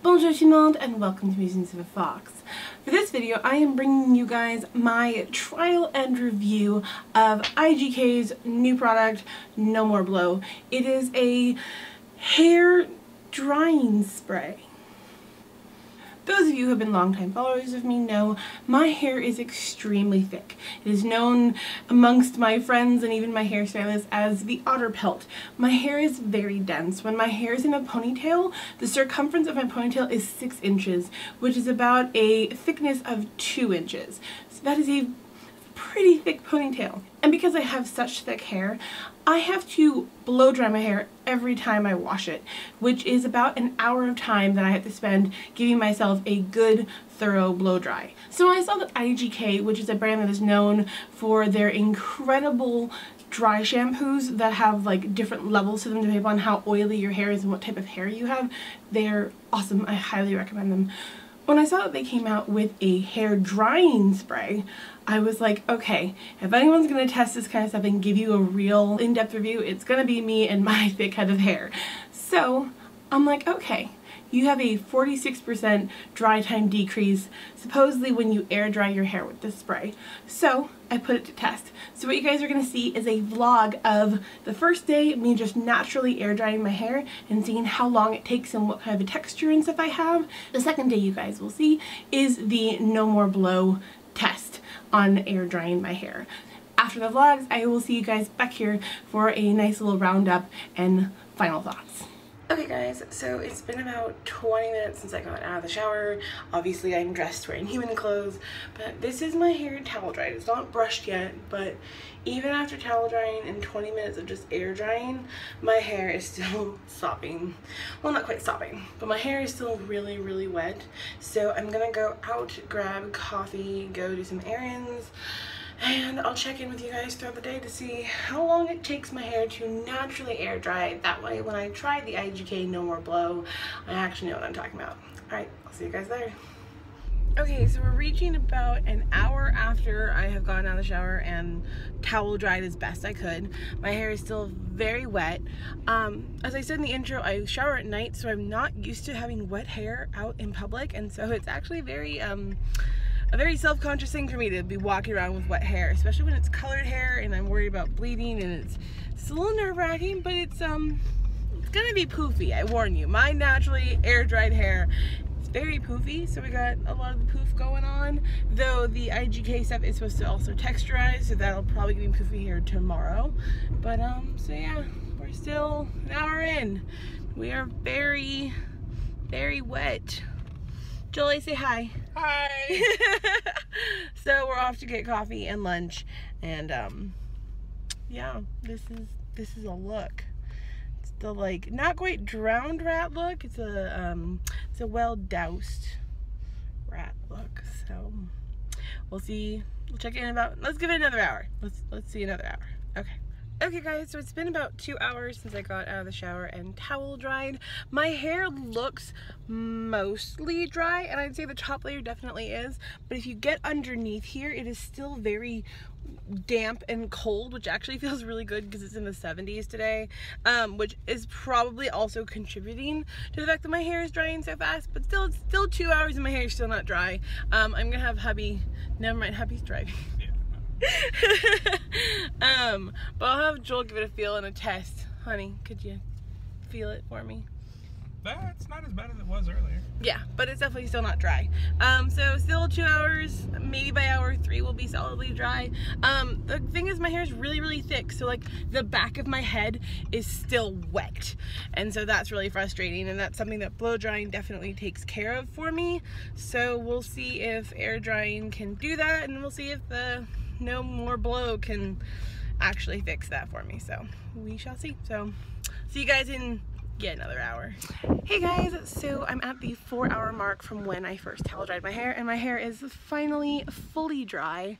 Bonjour tout monde and welcome to Musings of a Fox. For this video I am bringing you guys my trial and review of IGK's new product, No More Blow. It is a hair drying spray. Those of you who have been longtime followers of me know my hair is extremely thick. It is known amongst my friends and even my hairstylists as the otter pelt. My hair is very dense. When my hair is in a ponytail, the circumference of my ponytail is 6 inches, which is about a thickness of 2 inches. So that is a pretty thick ponytail. And because I have such thick hair, I have to blow dry my hair every time I wash it, which is about an hour of time that I have to spend giving myself a good, thorough blow dry. So I saw that IGK, which is a brand that is known for their incredible dry shampoos that have like different levels to them depending on how oily your hair is and what type of hair you have, they're awesome. I highly recommend them. When I saw that they came out with a hair drying spray, I was like, okay, if anyone's going to test this kind of stuff and give you a real in-depth review, it's going to be me and my thick head of hair. So I'm like, okay, you have a 46% dry time decrease supposedly when you air dry your hair with this spray. So I put it to test. So what you guys are going to see is a vlog of the first day, me just naturally air drying my hair and seeing how long it takes and what kind of a texture and stuff I have. The second day you guys will see is the No More Blow test on air drying my hair. After the vlogs, I will see you guys back here for a nice little roundup and final thoughts. Okay guys, so it's been about 20 minutes since I got out of the shower. Obviously I'm dressed wearing human clothes, but this is my hair towel dried. It's not brushed yet, but even after towel drying and 20 minutes of just air drying, my hair is still sopping. Well, not quite sopping, but my hair is still really, really wet. So I'm gonna go out, grab coffee, go do some errands, and I'll check in with you guys throughout the day to see how long it takes my hair to naturally air dry. That way when I try the IGK No More Blow, I actually know what I'm talking about. Alright, I'll see you guys there. Okay, so we're reaching about an hour after I have gotten out of the shower and towel dried as best I could. My hair is still very wet. As I said in the intro, I shower at night, so I'm not used to having wet hair out in public, and so it's actually very a very self-conscious thing for me to be walking around with wet hair, especially when it's colored hair and I'm worried about bleeding, and it's a little nerve-wracking, but it's gonna be poofy, I warn you. My naturally air-dried hair is very poofy, so we got a lot of the poof going on, though the IGK stuff is supposed to also texturize, so that'll probably give me poofy hair tomorrow. But so yeah, we're still an hour in. We are very, very wet. Jolie, say hi. Hi. So we're off to get coffee and lunch, and yeah, this is a look. It's the like not quite drowned rat look. It's a well doused rat look. So we'll see. We'll check in about. Let's give it another hour. Let's see another hour. Okay. Okay guys, so it's been about 2 hours since I got out of the shower and towel dried. My hair looks mostly dry, and I'd say the top layer definitely is, but if you get underneath here, it is still very damp and cold, which actually feels really good because it's in the 70s today, which is probably also contributing to the fact that my hair is drying so fast. But still, it's still 2 hours and my hair is still not dry. I'm gonna have hubby, never mind, hubby's driving. But I'll have Joel give it a feel and a test. Honey, could you feel it for me? That's not as bad as it was earlier. Yeah, but it's definitely still not dry. So still 2 hours, maybe by hour 3 will be solidly dry. The thing is, my hair is really, really thick, so like the back of my head is still wet, and so that's really frustrating, and that's something that blow drying definitely takes care of for me. So we'll see if air drying can do that, and we'll see if the No More Blow can actually fix that for me. So we shall see. So see you guys in another hour. Hey guys, so I'm at the 4-hour mark from when I first towel dried my hair, and my hair is finally fully dry.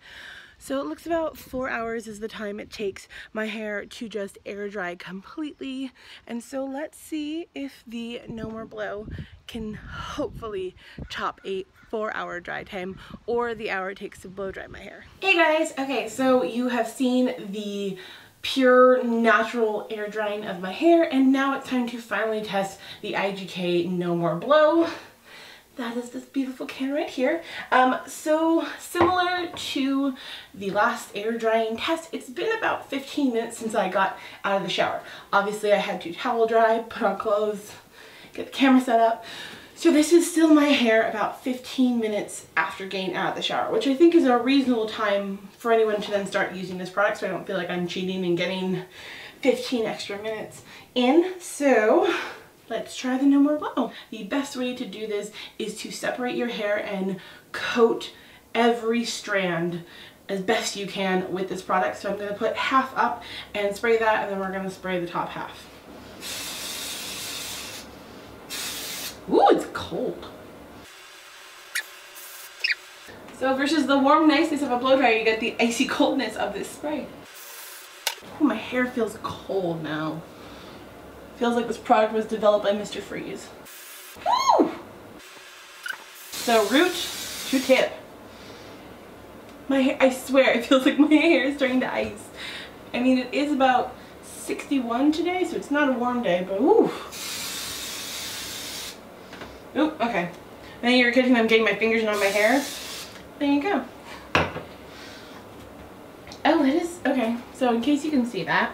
So it looks about 4 hours is the time it takes my hair to just air dry completely. And so let's see if the No More Blow can hopefully top a 4-hour dry time, or the hour it takes to blow dry my hair. Hey guys, okay, so you have seen the pure natural air drying of my hair, and now it's time to finally test the IGK No More Blow. that is this beautiful can right here. So similar to the last air drying test, it's been about 15 minutes since I got out of the shower. Obviously I had to towel dry, put on clothes, get the camera set up. So this is still my hair about 15 minutes after getting out of the shower, which I think is a reasonable time for anyone to then start using this product, so I don't feel like I'm cheating and getting 15 extra minutes in. So let's try the No More Blow. The best way to do this is to separate your hair and coat every strand as best you can with this product. So I'm going to put half up and spray that, and then we're going to spray the top half. Ooh, it's cold. So versus the warm niceness of a blow dryer, you get the icy coldness of this spray. Ooh, my hair feels cold now. Feels like this product was developed by Mr. Freeze. Woo! So root to tip. My hair, I swear, it feels like my hair is starting to ice. I mean, it is about 61 today, so it's not a warm day, but ooh. Ooh, okay. Then you're catching them getting my fingers on my hair. There you go. Oh, it is, okay. So in case you can see that,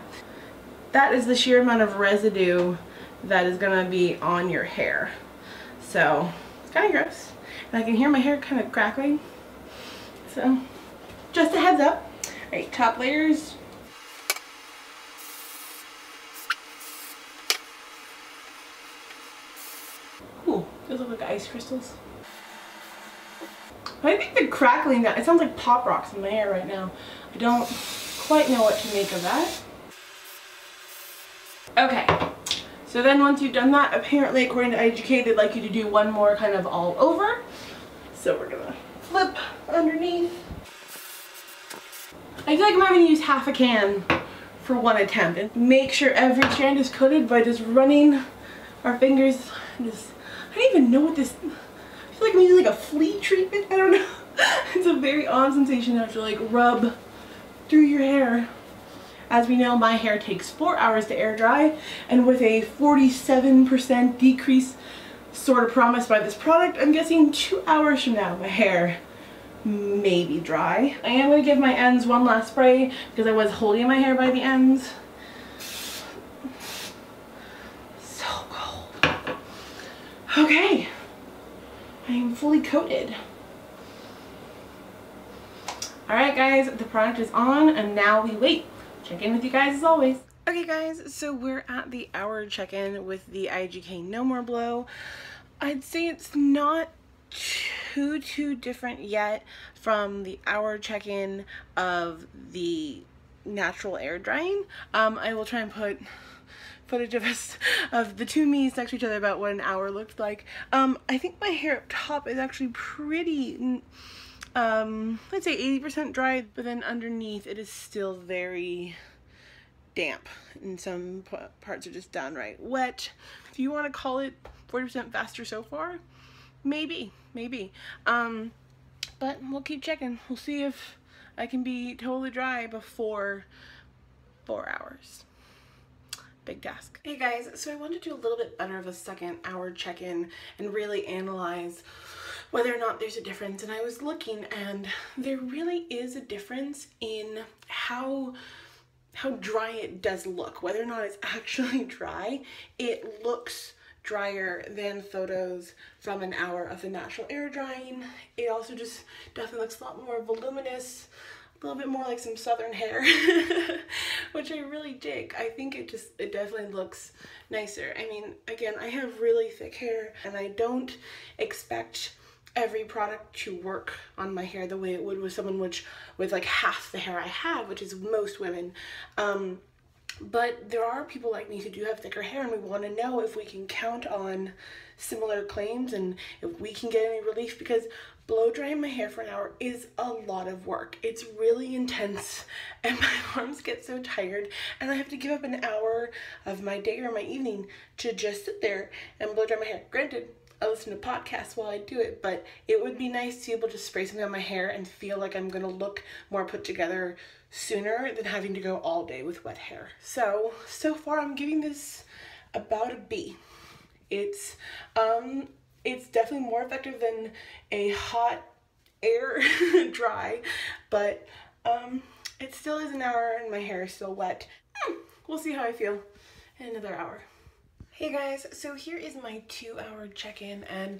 that is the sheer amount of residue that is gonna be on your hair. So it's kind of gross. And I can hear my hair kind of crackling. So just a heads up. All right, top layers. Ooh, those look like ice crystals. I think the crackling, it sounds like pop rocks in my hair right now. I don't quite know what to make of that. Okay, so then once you've done that, apparently according to IGK, they'd like you to do one more kind of all over. So we're gonna flip underneath. I feel like I'm having to use half a can for one attempt, and make sure every strand is coated by just running our fingers. I don't even know what this, I feel like I'm using like a flea treatment, I don't know. It's a very odd sensation to have to like rub through your hair. As we know, my hair takes 4 hours to air dry, and with a 47% decrease sort of promised by this product, I'm guessing 2 hours from now my hair may be dry. I am going to give my ends one last spray because I was holding my hair by the ends. So cold. Okay, I am fully coated. Alright guys, the product is on, and now we wait. Check in with you guys as always. Okay guys, so we're at the hour check-in with the IGK No More Blow. I'd say it's not too different yet from the hour check-in of the natural air drying. I will try and put footage of us, of the two me's next to each other about what an hour looked like. I think my hair up top is actually pretty, let's say 80% dry, but then underneath it is still very damp, and some parts are just downright wet. If you want to call it 40% faster so far, maybe. But we'll keep checking. We'll see if I can be totally dry before 4 hours. Big task. Hey guys, so I wanted to do a little bit better of a second hour check-in and really analyze whether or not there's a difference. And I was looking, and there really is a difference in how dry it does look. Whether or not it's actually dry, it looks drier than photos from an hour of the natural air drying. It also just definitely looks a lot more voluminous, a little bit more like some southern hair, which I really dig. I think it definitely looks nicer. I mean, again, I have really thick hair, and I don't expect every product to work on my hair the way it would with someone with like half the hair I have, which is most women. But there are people like me who do have thicker hair, and we want to know if we can count on similar claims and if we can get any relief, because blow drying my hair for an hour is a lot of work. It's really intense, and my arms get so tired, and I have to give up an hour of my day or my evening to just sit there and blow dry my hair. Granted, I listen to podcasts while I do it, but it would be nice to be able to spray something on my hair and feel like I'm gonna look more put together sooner than having to go all day with wet hair. So far I'm giving this about a B. It It's definitely more effective than a hot air dry, but it still is an hour and my hair is still wet. We'll see how I feel in another hour. Hey guys, so here is my 2-hour check-in and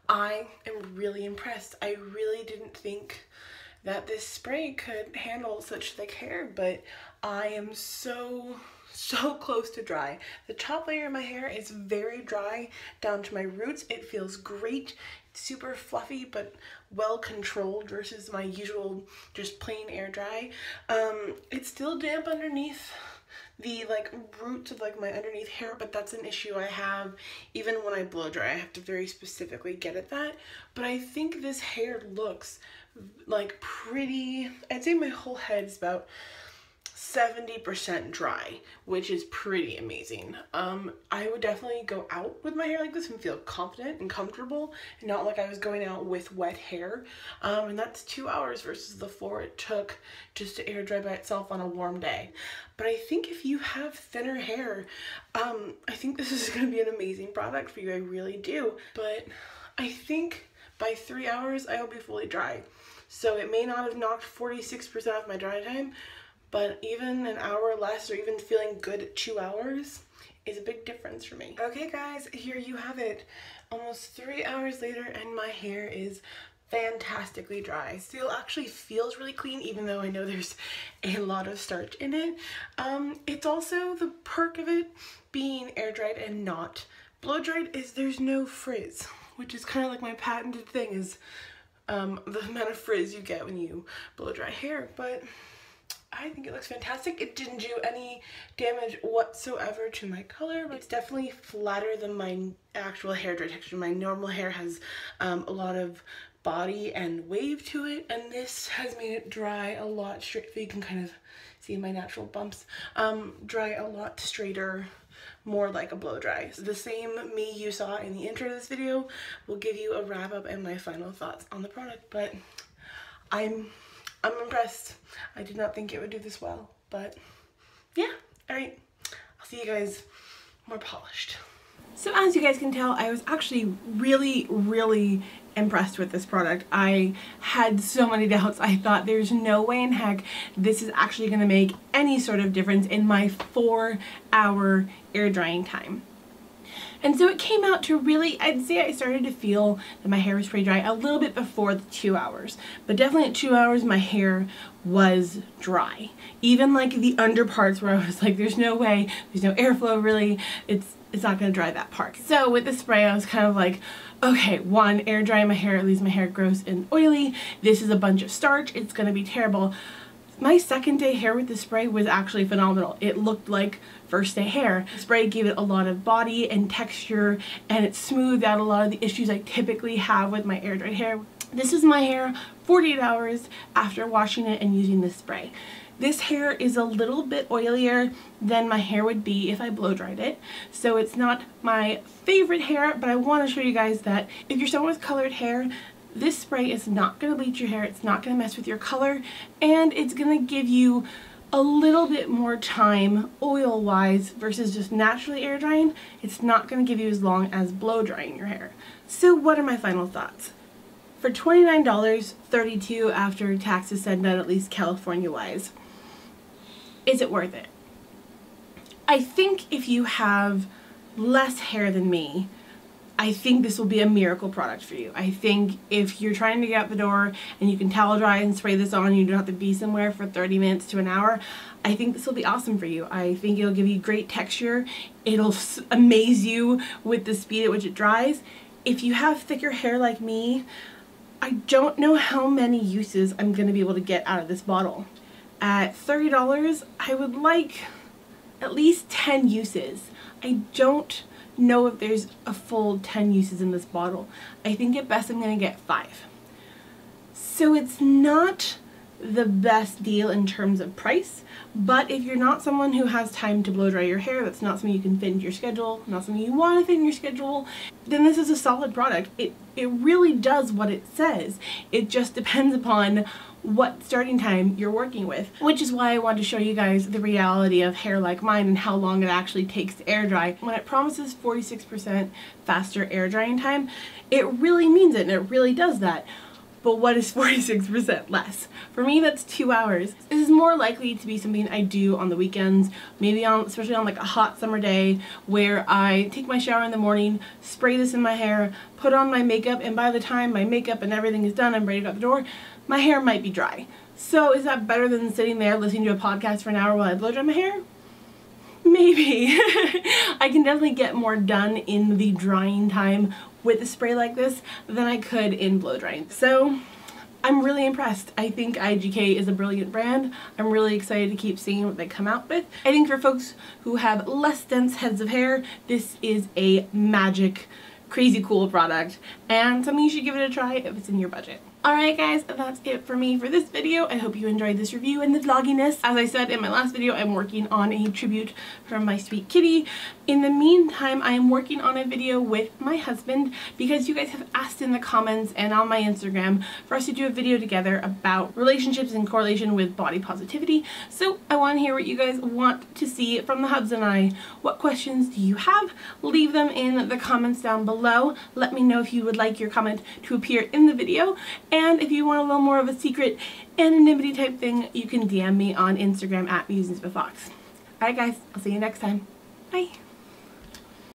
I am really impressed. I really didn't think that this spray could handle such thick hair, but I am so close to dry. The top layer of my hair is very dry down to my roots. It feels great. It's super fluffy but well controlled versus my usual just plain air dry. It's still damp underneath the roots of my underneath hair, but that's an issue I have even when I blow dry. I have to very specifically get at that. But I think this hair looks pretty, I'd say my whole head is about 70% dry, which is pretty amazing. I would definitely go out with my hair like this and feel confident and comfortable and not like I was going out with wet hair. And that's 2 hours versus the 4 it took just to air dry by itself on a warm day. But I think if you have thinner hair, I think this is going to be an amazing product for you. I really do. But I think by 3 hours I will be fully dry. So it may not have knocked 46% off my dry time, but even an hour less or even feeling good at 2 hours is a big difference for me. Okay guys, here you have it. Almost 3 hours later and my hair is fantastically dry. Still actually feels really clean even though I know there's a lot of starch in it. It's also the perk of it being air dried and not blow dried is there's no frizz, which is kind of like my patented thing is the amount of frizz you get when you blow dry hair. But I think it looks fantastic. It didn't do any damage whatsoever to my color. It's definitely flatter than my actual hair dry texture. My normal hair has a lot of body and wave to it, and this has made it dry a lot straight. You can kind of see my natural bumps. Dry a lot straighter, more like a blow dry. So the same me you saw in the intro to this video will give you a wrap up and my final thoughts on the product, but I'm impressed. I did not think it would do this well, but yeah. Alright, I'll see you guys more polished. So as you guys can tell, I was actually really impressed with this product. I had so many doubts. I thought there's no way in heck this is actually going to make any sort of difference in my 4-hour air drying time. And so it came out to really, I'd say I started to feel that my hair was pretty dry a little bit before the 2 hours. But definitely at 2 hours my hair was dry. Even the under parts where I was like, there's no way, there's no airflow really, it's not going to dry that part. So with the spray I was kind of like, okay, one, air dry my hair, it leaves my hair gross and oily. This is a bunch of starch, it's going to be terrible. My second day hair with the spray was actually phenomenal. It looked like first day hair. The spray gave it a lot of body and texture, and it smoothed out a lot of the issues I typically have with my air dried hair. This is my hair 48 hours after washing it and using this spray. This hair is a little bit oilier than my hair would be if I blow dried it, so it's not my favorite hair, but I want to show you guys that if you're someone with colored hair, this spray is not going to bleach your hair, it's not going to mess with your color, and it's going to give you a little bit more time oil-wise versus just naturally air drying. It's not going to give you as long as blow drying your hair. So what are my final thoughts? For $29, $32 after taxes said done, at least California-wise, is it worth it? I think if you have less hair than me, I think this will be a miracle product for you. I think if you're trying to get out the door and you can towel dry and spray this on, you don't have to be somewhere for 30 minutes to an hour, I think this will be awesome for you. I think it'll give you great texture. It'll amaze you with the speed at which it dries. If you have thicker hair like me, I don't know how many uses I'm going to be able to get out of this bottle. At $30, I would like at least 10 uses. I don't know if there's a full 10 uses in this bottle. I think at best I'm going to get 5. So it's not the best deal in terms of price, but if you're not someone who has time to blow dry your hair, that's not something you can fit into your schedule, not something you want to fit in your schedule, then this is a solid product. It really does what it says. It just depends upon what starting time you're working with, which is why I wanted to show you guys the reality of hair like mine and how long it actually takes to air dry. When it promises 46% faster air drying time, it really means it, and it really does that. But what is 46% less? For me, that's 2 hours. This is more likely to be something I do on the weekends, maybe especially on like a hot summer day where I take my shower in the morning, spray this in my hair, put on my makeup, and by the time my makeup and everything is done, I'm ready to go out the door, my hair might be dry. So is that better than sitting there listening to a podcast for an hour while I blow dry my hair? Maybe. I can definitely get more done in the drying time with a spray like this than I could in blow drying. So I'm really impressed. I think IGK is a brilliant brand. I'm really excited to keep seeing what they come out with. I think for folks who have less dense heads of hair, this is a magic, crazy cool product and something you should give it a try if it's in your budget. Alright guys, that's it for me for this video. I hope you enjoyed this review and the vlogginess. As I said in my last video, I'm working on a tribute from my sweet kitty. In the meantime, I am working on a video with my husband because you guys have asked in the comments and on my Instagram for us to do a video together about relationships in correlation with body positivity. So I want to hear what you guys want to see from the hubs and I. What questions do you have? Leave them in the comments down below. Let me know if you would like your comment to appear in the video. And if you want a little more of a secret anonymity type thing, you can DM me on Instagram at Musings with a Fox. Alright guys, I'll see you next time. Bye!